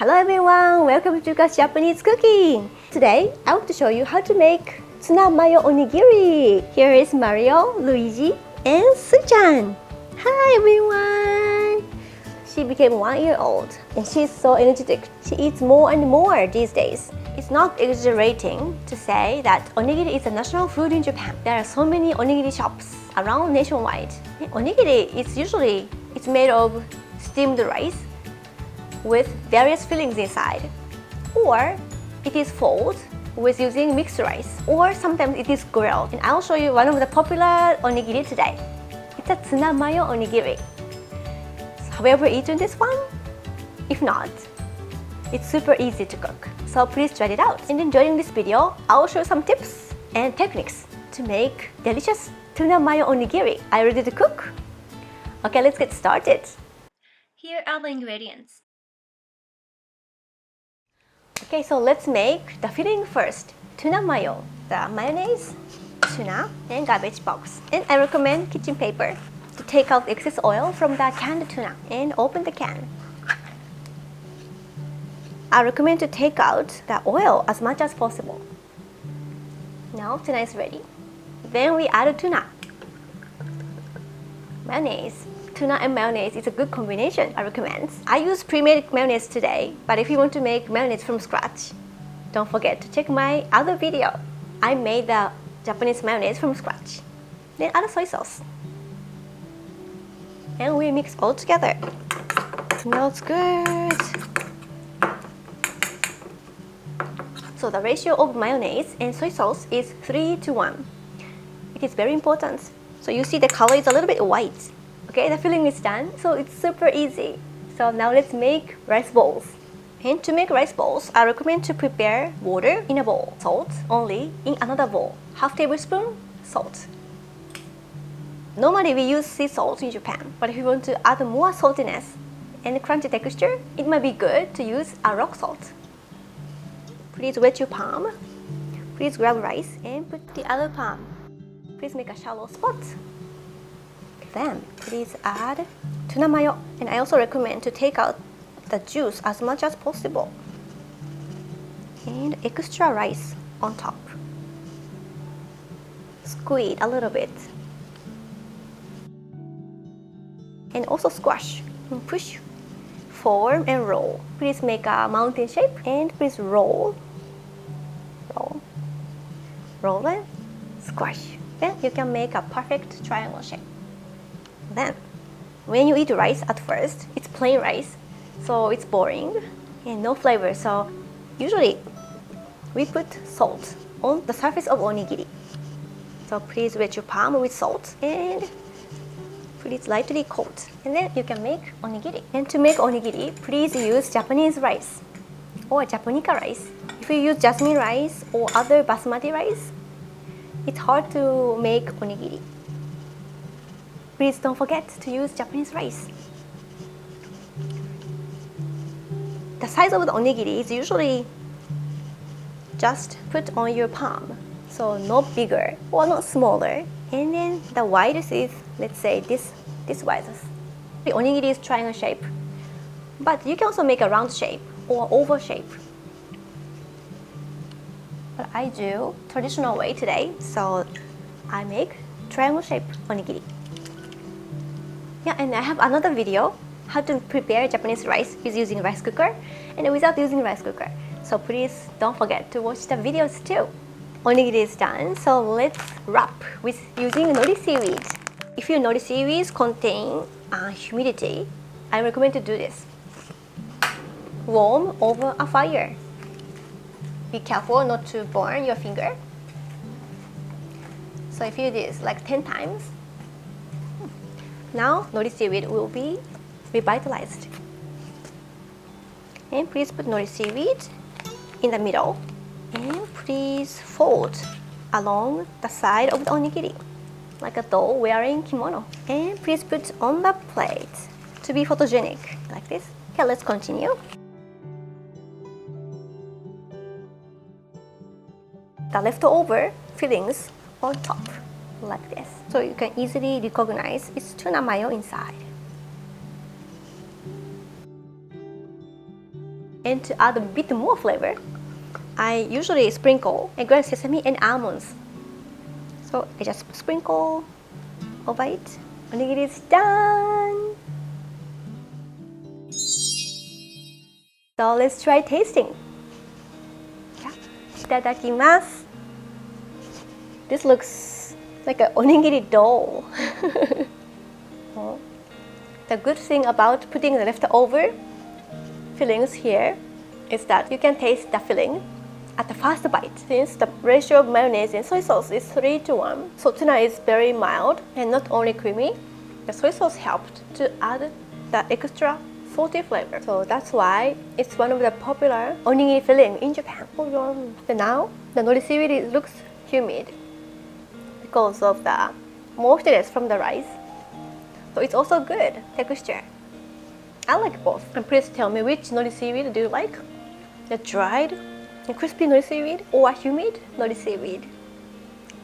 Hello everyone, welcome to YUCa's Japanese cooking. Today, I want to show you how to make Tuna Mayo Onigiri. Here is Mario, Luigi, and Su-chan. Hi everyone! She became 1 year old and she's so energetic. She eats more and more these days. It's not exaggerating to say that onigiri is a national food in Japan. There are so many onigiri shops around nationwide. Onigiri is usually made of steamed rice with various fillings inside, or it is folded with using mixed rice, or sometimes it is grilled. And I'll show you one of the popular onigiri today. It's a Tuna Mayo Onigiri. So have you ever eaten this one? If not, it's super easy to cook. So please try it out. And then during this video, I'll show some tips and techniques to make delicious Tuna Mayo Onigiri. Are you ready to cook? Okay, let's get started. Here are the ingredients. Okay, so let's make the filling first. Tuna mayo, the mayonnaise, tuna, and garbage box. And I recommend kitchen paper to take out excess oil from the canned tuna and open the can. I recommend to take out the oil as much as possible. Now tuna is ready. Then we add tuna. Mayonnaise. Tuna and mayonnaise is a good combination, I recommend. I use pre-made mayonnaise today, but if you want to make mayonnaise from scratch, don't forget to check my other video. I made the Japanese mayonnaise from scratch. Then add soy sauce. And we mix all together. Smells good. So the ratio of mayonnaise and soy sauce is 3:1. It is very important. So you see the color is a little bit white. Okay, the filling is done, so it's super easy. So now let's make rice balls. And to make rice balls, I recommend to prepare water in a bowl, salt only in another bowl, half tablespoon salt. Normally we use sea salt in Japan, but if you want to add more saltiness and crunchy texture, it might be good to use a rock salt. Please wet your palm. Please grab rice and put the other palm. Please make a shallow spot. Then please add tuna mayo, and I also recommend to take out the juice as much as possible, and extra rice on top. Squeeze a little bit and also squash and push, form and roll. Please make a mountain shape and please roll and squash. Then you can make a perfect triangle shape. Then, when you eat rice at first, it's plain rice, so it's boring and no flavor. So usually we put salt on the surface of onigiri. So please wet your palm with salt and please lightly coat. And then you can make onigiri. And to make onigiri, please use Japanese rice or Japonica rice. If you use jasmine rice or other basmati rice, it's hard to make onigiri. Please don't forget to use Japanese rice. The size of the onigiri is usually just put on your palm, so not bigger or not smaller. And then the widest is, let's say, this widest. The onigiri is triangle shape, but you can also make a round shape or oval shape. But I do traditional way today, so I make triangle shape onigiri. Yeah, and I have another video how to prepare Japanese rice with using rice cooker and without using rice cooker. So please don't forget to watch the videos too. Onigiri is done, so let's wrap with using nori seaweed. If your nori seaweeds contain humidity, I recommend to do this. Warm over a fire. Be careful not to burn your finger. So if you do this like 10 times, now nori seaweed will be revitalized. And please put nori seaweed in the middle and please fold along the side of the onigiri like a doll wearing kimono. And please put on the plate to be photogenic like this. Okay, let's continue. The leftover fillings on top like this, so you can easily recognize it's tuna mayo inside. And to add a bit more flavor, I usually sprinkle ground sesame and almonds. So I just sprinkle over it. Onigiri is done. So let's try tasting. Yeah. Itadakimasu. This looks like an onigiri doll. The good thing about putting the leftover fillings here is that you can taste the filling at the first bite. Since the ratio of mayonnaise and soy sauce is 3:1, so tuna is very mild and not only creamy, the soy sauce helped to add the extra salty flavor. So that's why it's one of the popular onigiri filling in Japan. But now the nori seaweed looks humid because of the moisture from the rice. So it's also good texture. I like both. And please tell me, which nori seaweed do you like? The dried and crispy nori seaweed or humid nori seaweed?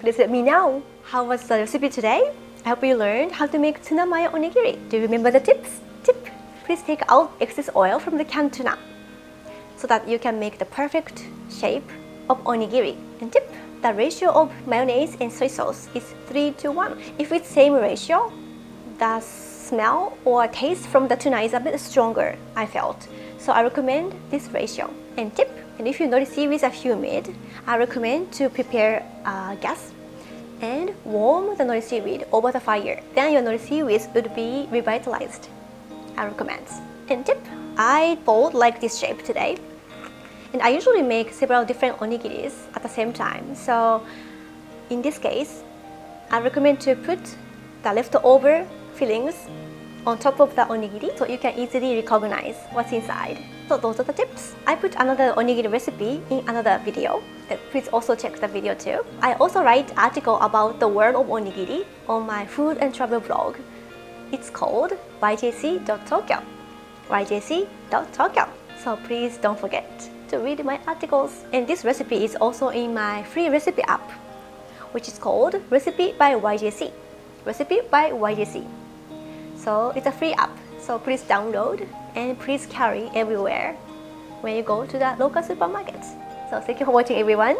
Please let me know. How was the recipe today? I hope you learned how to make tuna mayo onigiri. Do you remember the tips? Tip: please take out excess oil from the canned tuna so that you can make the perfect shape of onigiri. And tip: the ratio of mayonnaise and soy sauce is 3:1. If it's same ratio, the smell or taste from the tuna is a bit stronger, I felt. So I recommend this ratio. And tip: and if your nori seaweeds are humid, I recommend to prepare gas and warm the nori seaweed over the fire. Then your nori seaweeds would be revitalized. I recommend. And tip: I bought like this shape today. And I usually make several different onigiris at the same time. So in this case, I recommend to put the leftover fillings on top of the onigiri so you can easily recognize what's inside. So those are the tips. I put another onigiri recipe in another video. Please also check the video too. I also write article about the world of onigiri on my food and travel blog. It's called yjc.tokyo. yjc.tokyo. So please don't forget to read my articles. And this recipe is also in my free recipe app, which is called Recipe by YJC. Recipe by YJC. So it's a free app, so please download and please carry everywhere when you go to the local supermarkets. So thank you for watching, everyone.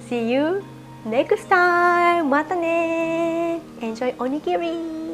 See you next time. Mata ne. Enjoy onigiri.